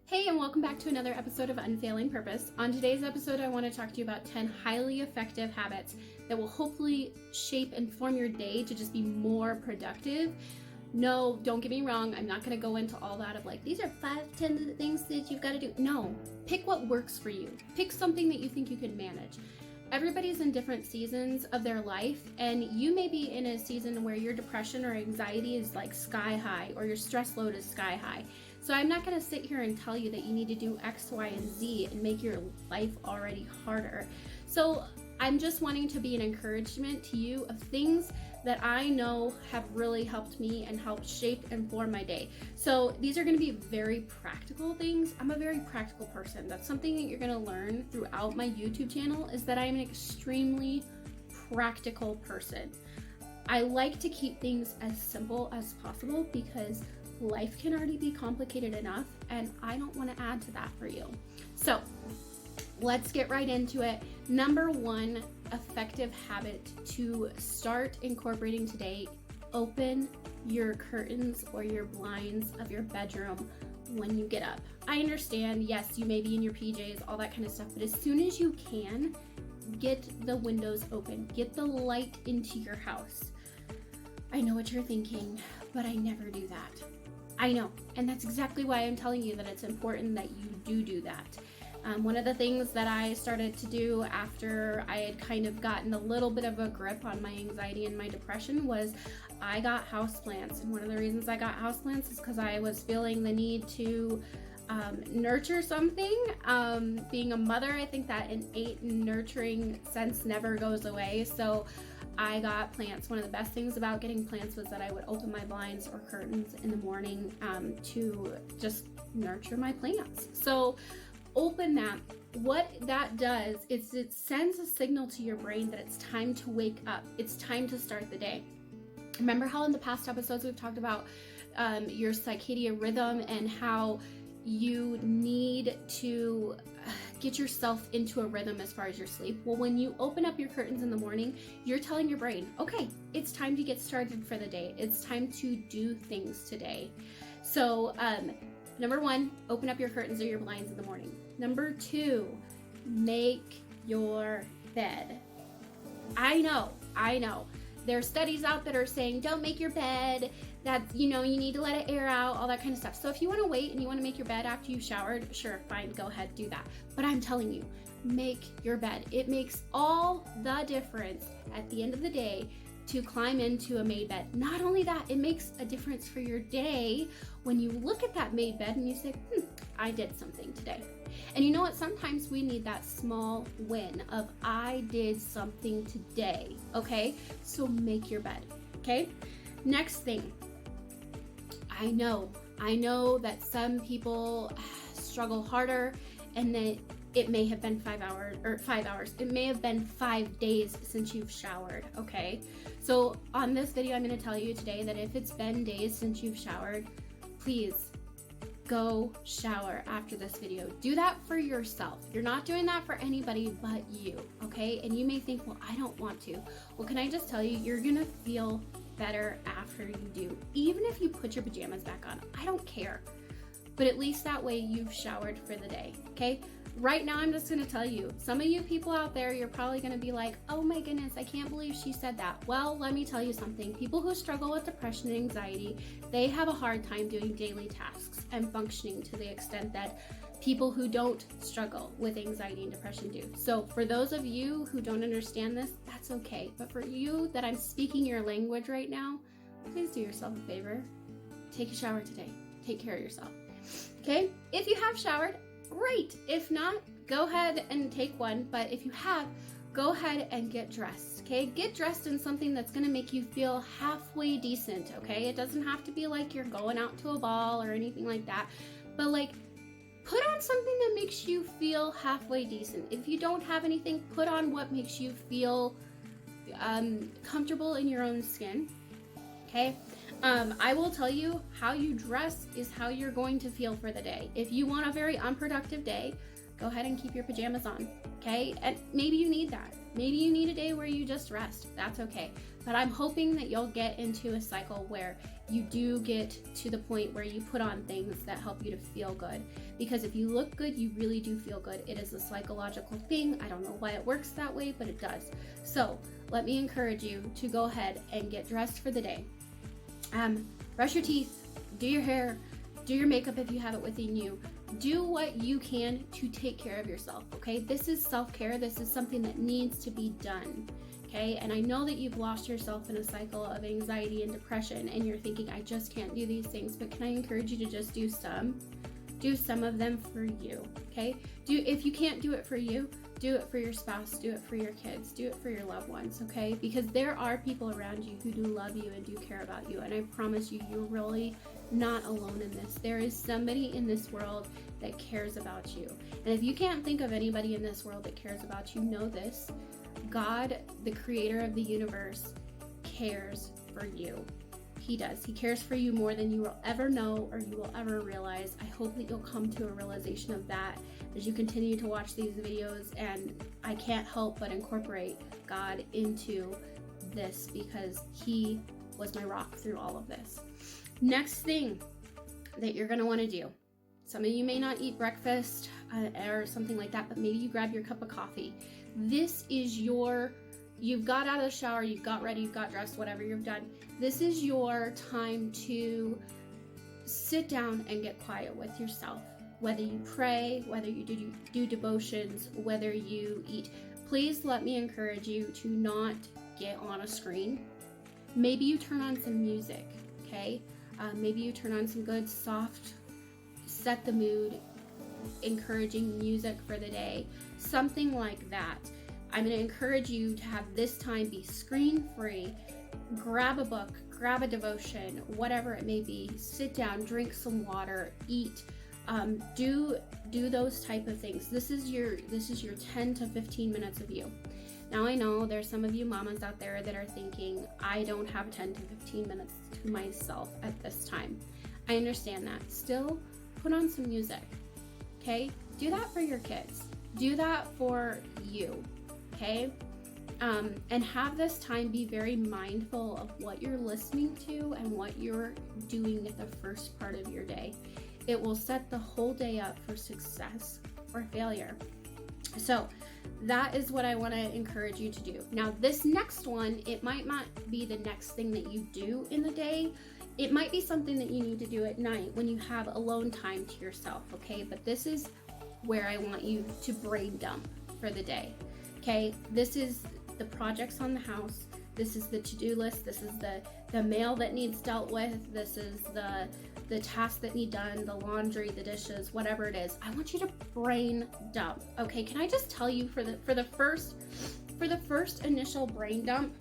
Hey, and welcome back to another episode of Unfailing Purpose. On today's episode, I want to talk to you about 10 highly effective habits that will hopefully shape and form your day to just be more productive. No, don't get me wrong, I'm not going to go into all that of like, these are 5-10 things that you've got to do. No, pick what works for you. Pick something that you think you can manage. Everybody's in different seasons of their life, and you may be in a season where your depression or anxiety is like sky high, or your stress load is sky high. So I'm not going to sit here and tell you that you need to do X, Y, and Z and make your life already harder. So I'm just wanting to be an encouragement to you of things that I know have really helped me and helped shape and form my day. So these are going to be very practical things. I'm a very practical person. That's something that you're going to learn throughout my YouTube channel, is that I am an extremely practical person. I like to keep things as simple as possible because life can already be complicated enough, and I don't want to add to that for you. So let's get right into it. Number one effective habit to start incorporating today: open your curtains or your blinds of your bedroom when you get up. I understand, yes, you may be in your PJs, all that kind of stuff, but as soon as you can, get the windows open, get the light into your house. I know what you're thinking, but I never do that. I know, and that's exactly why I'm telling you that it's important that you do that. One of the things that I started to do after I had kind of gotten a little bit of a grip on my anxiety and my depression was I got houseplants. And one of the reasons I got houseplants is because I was feeling the need to nurture something. Being a mother, I think that innate nurturing sense never goes away. So I got plants. One of the best things about getting plants was that I would open my blinds or curtains in the morning to just nurture my plants. So open that. What that does is it sends a signal to your brain that it's time to wake up. It's time to start the day. Remember how in the past episodes we've talked about your circadian rhythm and how you need to get yourself into a rhythm as far as your sleep? Well, when you open up your curtains in the morning, you're telling your brain, okay, it's time to get started for the day. It's time to do things today. So, number one, open up your curtains or your blinds in the morning. Number two, make your bed. I know. There are studies out that are saying don't make your bed, that you need to let it air out, all that kind of stuff. So if you want to wait and you want to make your bed after you've showered, sure, fine, go ahead, do that. But I'm telling you, make your bed. It makes all the difference at the end of the day to climb into a made bed. Not only that, it makes a difference for your day when you look at that made bed and you say, I did something today. And you know what? Sometimes we need that small win of I did something today, okay? So make your bed, okay? Next thing, I know that some people struggle harder and that it may have been 5 hours. It may have been 5 days since you've showered, okay? So on this video, I'm gonna tell you today that if it's been days since you've showered, please go shower after this video. Do that for yourself. You're not doing that for anybody but you, okay? And you may think, well, I don't want to. Well, can I just tell you, you're gonna feel better after you do. Even if you put your pajamas back on, I don't care. But at least that way you've showered for the day, okay? Right now, I'm just gonna tell you, some of you people out there, you're probably gonna be like, oh my goodness, I can't believe she said that. Well, let me tell you something. People who struggle with depression and anxiety, they have a hard time doing daily tasks and functioning to the extent that people who don't struggle with anxiety and depression do. So for those of you who don't understand this, that's okay. But for you that I'm speaking your language right now, please do yourself a favor. Take a shower today. Take care of yourself. Okay? If you have showered, great. If not, go ahead and take one. But if you have, go ahead and get dressed, okay? Get dressed in something that's gonna make you feel halfway decent, okay? It doesn't have to be like you're going out to a ball or anything like that, but like, put on something that makes you feel halfway decent. If you don't have anything, put on what makes you feel comfortable in your own skin, okay? I will tell you, how you dress is how you're going to feel for the day. If you want a very unproductive day, go ahead and keep your pajamas on, okay? And maybe you need that. Maybe you need a day where you just rest. That's okay. But I'm hoping that you'll get into a cycle where you do get to the point where you put on things that help you to feel good. Because if you look good, you really do feel good. It is a psychological thing. I don't know why it works that way, but it does. So let me encourage you to go ahead and get dressed for the day. Brush your teeth, do your hair, do your makeup if you have it within you. Do what you can to take care of yourself, okay? This is self-care. This is something that needs to be done, okay? And I know that you've lost yourself in a cycle of anxiety and depression, and you're thinking, I just can't do these things, but can I encourage you to just do some of them for you, okay? If you can't do it for you, do it for your spouse, do it for your kids, do it for your loved ones, okay? Because there are people around you who do love you and do care about you, and I promise you, you're really not alone in this. There is somebody in this world that cares about you. And if you can't think of anybody in this world that cares about you, know this: God, the creator of the universe, cares for you. He does. He cares for you more than you will ever know or you will ever realize. I hope that you'll come to a realization of that as you continue to watch these videos, and I can't help but incorporate God into this because He was my rock through all of this. Next thing that you're going to want to do, some of you may not eat breakfast or something like that, but maybe you grab your cup of coffee. This is you've got out of the shower, you've got ready, you've got dressed, whatever you've done. This is your time to sit down and get quiet with yourself. Whether you pray, whether you do devotions, whether you eat, please let me encourage you to not get on a screen. Maybe you turn on some music, okay? Maybe you turn on some good, soft, set the mood, encouraging music for the day, something like that. I'm going to encourage you to have this time be screen-free. Grab a book, grab a devotion, whatever it may be. Sit down, drink some water, eat. Do those type of things. This is your 10 to 15 minutes of you. Now I know there's some of you mamas out there that are thinking, I don't have 10 to 15 minutes to myself at this time. I understand that. Still, put on some music, okay? Do that for your kids. Do that for you, okay? And have this time be very mindful of what you're listening to and what you're doing at the first part of your day. It will set the whole day up for success or failure. So that is what I want to encourage you to do. Now, this next one, it might not be the next thing that you do in the day. It might be something that you need to do at night when you have alone time to yourself, okay? But this is where I want you to brain dump for the day, okay? This is the projects on the house. This is the to-do list. This is the mail that needs dealt with. This is the tasks that need done, the laundry, the dishes, whatever it is. I want you to brain dump. Okay, can I just tell you for the first initial brain dump,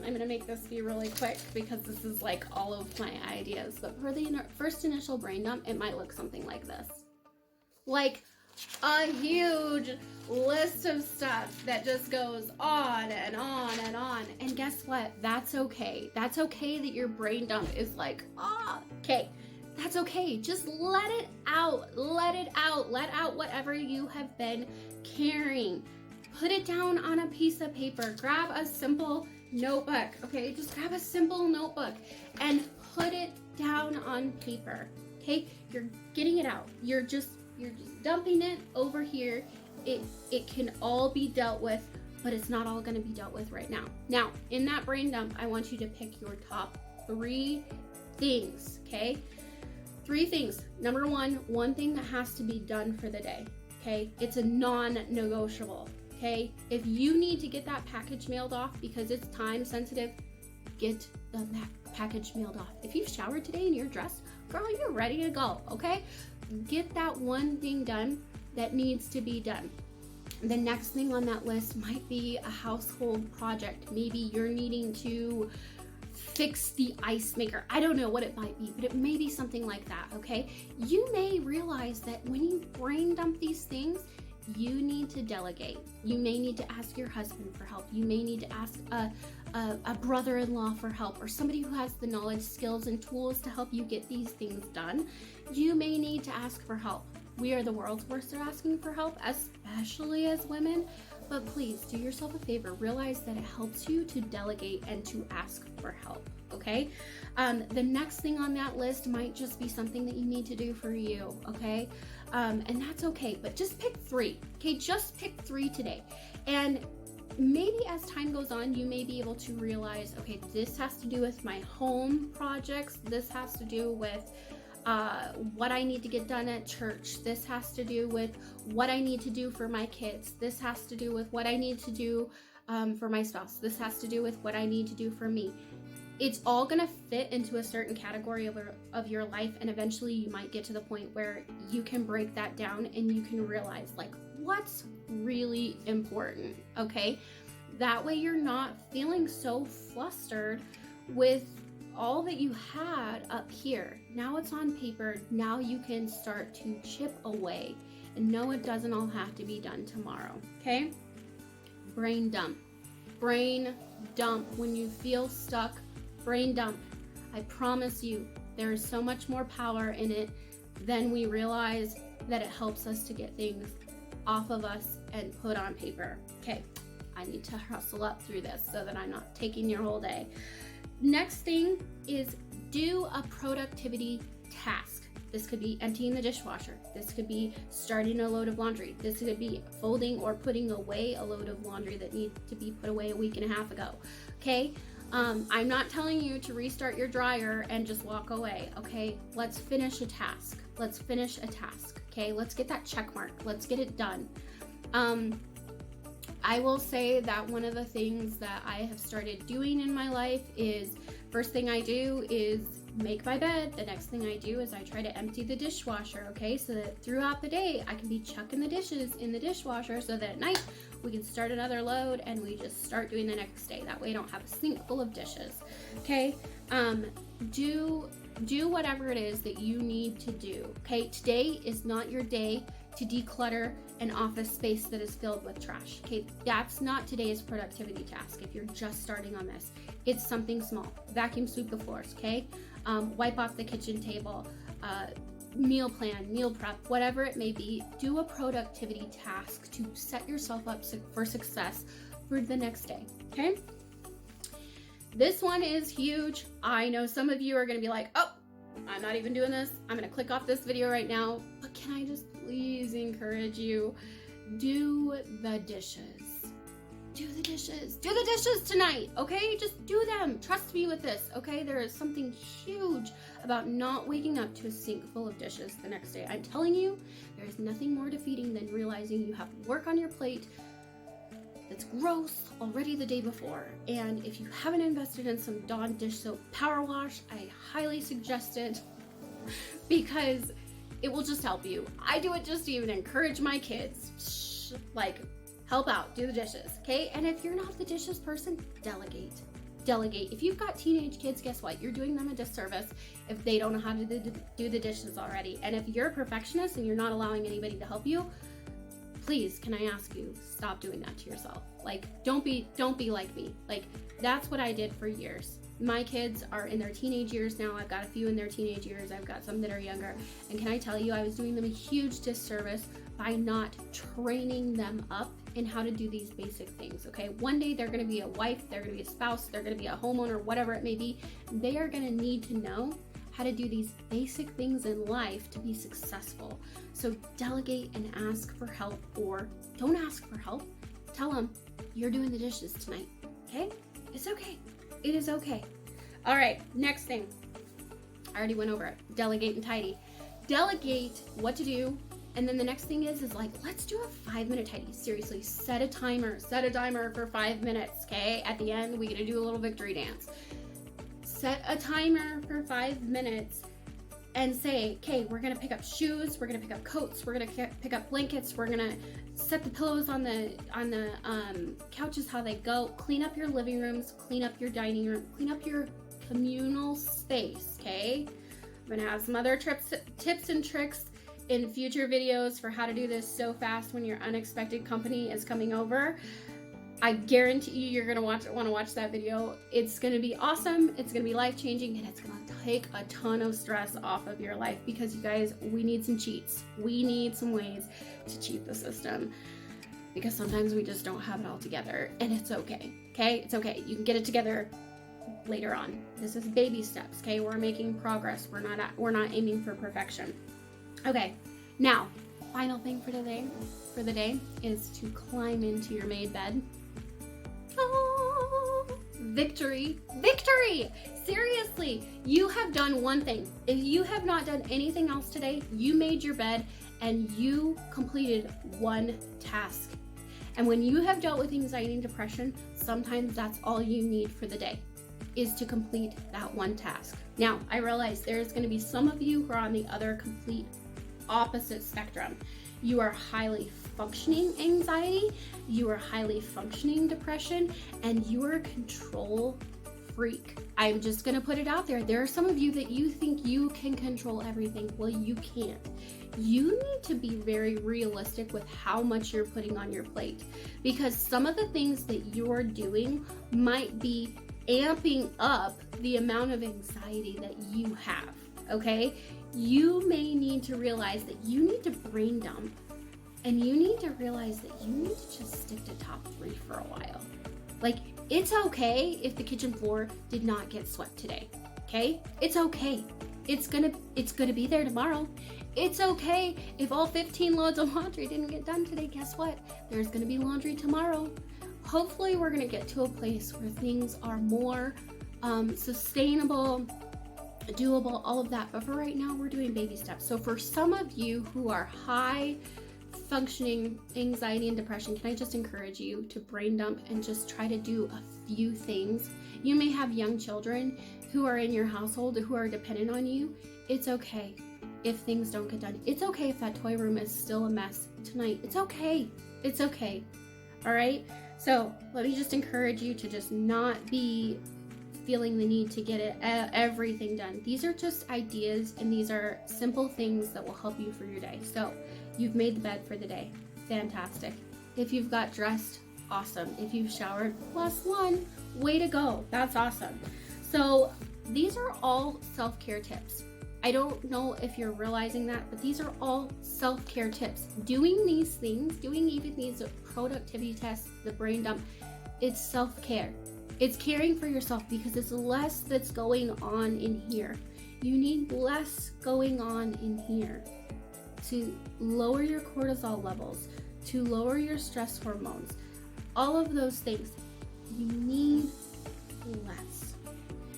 I'm gonna make this be really quick because this is like all of my ideas, but for the first initial brain dump, it might look something like this. Like a huge list of stuff that just goes on and on and on. And guess what? That's okay. That's okay that your brain dump is like, okay. That's okay. Just let it out. Let it out. Let out whatever you have been carrying. Put it down on a piece of paper. Grab a simple notebook, okay? Just grab a simple notebook and put it down on paper, okay? You're getting it out. You're just dumping it over here. It can all be dealt with, but it's not all going to be dealt with right now. Now, in that brain dump, I want you to pick your top 3 things, okay? 3 things. Number 1 thing that has to be done for the day, okay? It's a non-negotiable, okay? If you need to get that package mailed off because it's time sensitive, get the package mailed off. If you've showered today and you're dressed, girl, you're ready to go, okay? Get that one thing done that needs to be done. The next thing on that list might be a household project. Maybe you're needing to fix the ice maker. I don't know what it might be, but it may be something like that, okay? You may realize that when you brain dump these things, you need to delegate. You may need to ask your husband for help. You may need to ask a brother-in-law for help, or somebody who has the knowledge, skills, and tools to help you get these things done, you may need to ask for help. We are the world's worst at asking for help, especially as women, but please do yourself a favor. Realize that it helps you to delegate and to ask for help, okay? The next thing on that list might just be something that you need to do for you, okay? And that's okay, but just pick 3, okay? Just pick 3 today. And maybe as time goes on, you may be able to realize, okay, this has to do with my home projects. This has to do with what I need to get done at church. This has to do with what I need to do for my kids. This has to do with what I need to do for my spouse. This has to do with what I need to do for me. It's all gonna fit into a certain category of your life, and eventually you might get to the point where you can break that down and you can realize like what's really important, okay? That way you're not feeling so flustered with all that you had up here. Now it's on paper. Now you can start to chip away, and no, it doesn't all have to be done tomorrow, okay? Brain dump. Brain dump. When you feel stuck, brain dump. I promise you, there is so much more power in it than we realize, that it helps us to get things off of us and put on paper. Okay, I need to hustle up through this so that I'm not taking your whole day. Next thing is do a productivity task. This could be emptying the dishwasher. This could be starting a load of laundry. This could be folding or putting away a load of laundry that needs to be put away a week and a half ago. Okay, I'm not telling you to restart your dryer and just walk away. Okay, let's finish a task. Let's finish a task. Okay, let's get that check mark. Let's get it done. I will say that one of the things that I have started doing in my life is, first thing I do is make my bed. The next thing I do is I try to empty the dishwasher, okay? So that throughout the day, I can be chucking the dishes in the dishwasher so that at night we can start another load and we just start doing the next day. That way I don't have a sink full of dishes, okay? Do whatever it is that you need to do, okay? Today is not your day to declutter an office space that is filled with trash, okay? That's not today's productivity task if you're just starting on this. It's something small. Vacuum sweep the floors, okay? Wipe off the kitchen table, meal plan, meal prep, whatever it may be. Do a productivity task to set yourself up for success for the next day, okay? This one is huge. I know some of you are gonna be like, oh, I'm not even doing this. I'm gonna click off this video right now. But can I just please encourage you, do the dishes. Do the dishes. Do the dishes tonight, okay? Just do them. Trust me with this, okay? There is something huge about not waking up to a sink full of dishes the next day. I'm telling you, there is nothing more defeating than realizing you have work on your plate that's gross already the day before. And if you haven't invested in some Dawn dish soap power wash, I highly suggest it because it will just help you. I do it just to even encourage my kids. Like, help out, do the dishes, okay? And if you're not the dishes person, delegate. Delegate. If you've got teenage kids, guess what? You're doing them a disservice if they don't know how to do the dishes already. And if you're a perfectionist and you're not allowing anybody to help you, please, can I ask you, stop doing that to yourself. Like, don't be like me. Like, that's what I did for years. My kids are in their teenage years now. I've got a few in their teenage years. I've got some that are younger. And can I tell you, I was doing them a huge disservice by not training them up in how to do these basic things, okay? One day they're gonna be a wife, they're gonna be a spouse, they're gonna be a homeowner, whatever it may be. They are gonna need to know how to do these basic things in life to be successful. So delegate and ask for help, or don't ask for help. Tell them you're doing the dishes tonight, okay? It's okay. It is okay. All right, next thing. I already went over it. Delegate and tidy. Delegate what to do. And then the next thing is like, let's do a 5-minute tidy. Seriously, set a timer for 5 minutes, okay? At the end, we're gonna do a little victory dance. Set a timer for 5 minutes and say, okay, we're gonna pick up shoes, we're gonna pick up coats, we're gonna pick up blankets, we're gonna set the pillows on the couches how they go, clean up your living rooms, clean up your dining room, clean up your communal space, okay? I'm gonna have some other tips and tricks in future videos for how to do this so fast when your unexpected company is coming over. I guarantee you, you're gonna want to watch that video. It's gonna be awesome. It's gonna be life-changing, and it's gonna take a ton of stress off of your life, because you guys, we need some cheats. We need some ways to cheat the system, because sometimes we just don't have it all together, and it's okay. Okay, it's okay. You can get it together later on. This is baby steps. Okay, we're making progress. We're not aiming for perfection. Okay, now final thing for the day is to climb into your made bed. Oh, victory! Seriously, you have done one thing. If you have not done anything else today, you made your bed and you completed one task. And when you have dealt with anxiety and depression, sometimes that's all you need for the day, is to complete that one task. Now, I realize there's going to be some of you who are on the other complete opposite spectrum. You are highly functioning anxiety, you are highly functioning depression, and you are a control freak. I'm just gonna put it out there. There are some of you that you think you can control everything. Well, you can't. You need to be very realistic with how much you're putting on your plate, because some of the things that you're doing might be amping up the amount of anxiety that you have, okay? You may need to realize that you need to brain dump, and you need to realize that you need to just stick to top 3 for a while. Like, it's okay if the kitchen floor did not get swept today, okay? It's okay. It's gonna be there tomorrow. It's okay if all 15 loads of laundry didn't get done today. Guess what? There's gonna be laundry tomorrow. Hopefully we're gonna get to a place where things are more sustainable, doable, all of that. But for right now, we're doing baby steps. So for some of you who are high functioning anxiety and depression, can I just encourage you to brain dump and just try to do a few things? You may have young children who are in your household who are dependent on you. It's okay if things don't get done. It's okay if that toy room is still a mess tonight. It's okay. It's okay. All right? So let me just encourage you to just not be feeling the need to get everything done. These are just ideas, and these are simple things that will help you for your day. So you've made the bed for the day. Fantastic. If you've got dressed, awesome. If you've showered, +1, way to go. That's awesome. So these are all self-care tips. I don't know if you're realizing that, but these are all self-care tips. Doing these things, doing even these productivity tests, the brain dump, it's self-care. It's caring for yourself, because it's less that's going on in here. You need less going on in here to lower your cortisol levels, to lower your stress hormones, all of those things. You need less.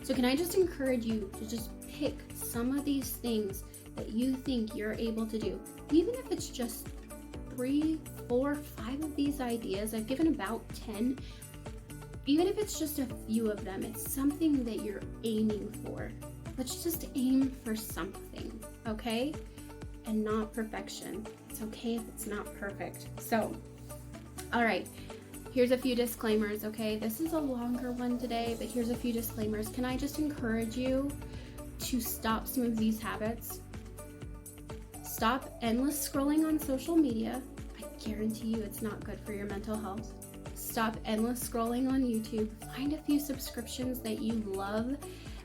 So can I just encourage you to just pick some of these things that you think you're able to do, even if it's just 3, 4, 5 of these ideas. I've given about 10. Even if it's just a few of them, it's something that you're aiming for. Let's just aim for something, okay? And not perfection. It's okay if it's not perfect. So, all right, here's a few disclaimers, okay? This is a longer one today, but here's a few disclaimers. Can I just encourage you to stop some of these habits? Stop endless scrolling on social media. I guarantee you it's not good for your mental health. Stop endless scrolling on YouTube. Find a few subscriptions that you love.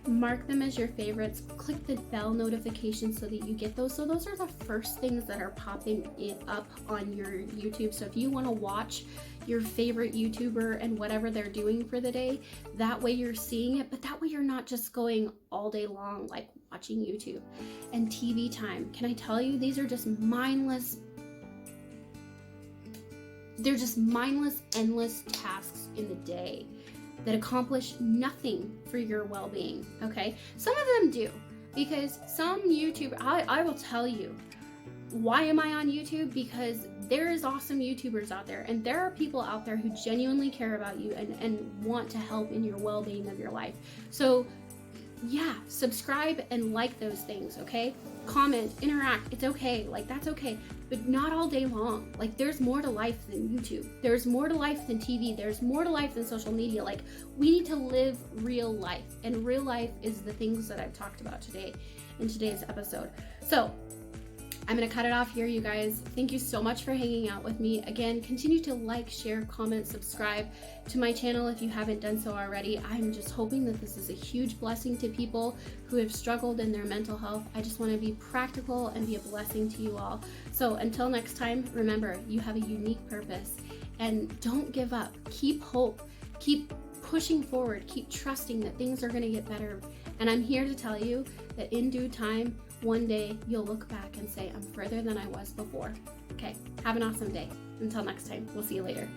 Mark them as your favorites. Click the bell notification so that you get those. So those are the first things that are popping up on your YouTube. So if you want to watch your favorite YouTuber and whatever they're doing for the day, that way you're seeing it, but that way you're not just going all day long like watching YouTube. And TV time. Can I tell you, these are just mindless. They're just mindless, endless tasks in the day that accomplish nothing for your well-being, okay? Some of them do, because some YouTube, I will tell you, why am I on YouTube? Because there is awesome YouTubers out there, and there are people out there who genuinely care about you and want to help in your well-being of your life. So yeah, subscribe and like those things, okay? Comment, interact, it's okay, like that's okay, but not all day long. Like there's more to life than YouTube. There's more to life than TV. There's more to life than social media. Like we need to live real life, and real life is the things that I've talked about today in today's episode. So I'm going to cut it off here, you guys. Thank you so much for hanging out with me. Again, continue to like, share, comment, subscribe to my channel if you haven't done so already. I'm just hoping that this is a huge blessing to people who have struggled in their mental health. I just want to be practical and be a blessing to you all. So until next time, remember, you have a unique purpose, and don't give up. Keep hope. Keep pushing forward. Keep trusting that things are going to get better. And I'm here to tell you that in due time, one day you'll look back and say, I'm further than I was before. Okay, have an awesome day. Until next time, we'll see you later.